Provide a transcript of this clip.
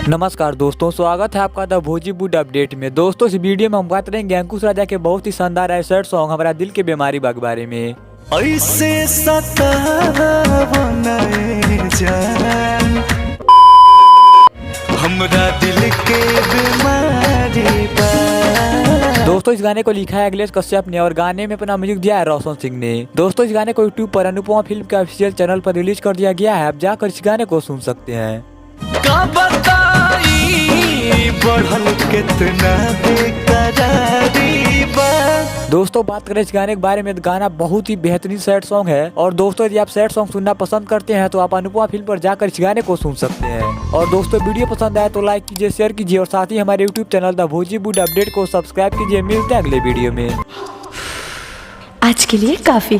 नमस्कार दोस्तों, स्वागत है आपका द भोजीवुड अपडेट में। दोस्तों, इस वीडियो में हम बात करेंगे अंकुश राजा के बहुत ही शानदार ऐसा सॉन्ग हमारा दिल के बीमारी बाग बारे में। ऐसे जान हमरा दिल के बीमारी बा। दोस्तों, इस गाने को लिखा है अखिलेश कश्यप ने और गाने में अपना म्यूजिक दिया है रोशन सिंह ने। दोस्तों, इस गाने को यूट्यूब पर अनुपमा फिल्म के ऑफिशियल चैनल पर रिलीज कर दिया गया है। आप जाकर इस गाने को सुन सकते हैं। का बताई बढ़ल कितना बेकरारी बा। दोस्तों, बात करें इस गाने के बारे में तो गाना बहुत ही बेहतरीन सैड सॉन्ग है। और दोस्तों, यदि आप सैड सॉन्ग सुनना पसंद करते हैं तो आप अनुपमा फिल्म पर जाकर इस गाने को सुन सकते हैं। और दोस्तों, वीडियो पसंद आए तो लाइक कीजिए, शेयर कीजिए और साथ ही हमारे यूट्यूब चैनल द भोजीवुड अपडेट को सब्सक्राइब कीजिए। मिलते हैं अगले वीडियो में। आज के लिए काफी।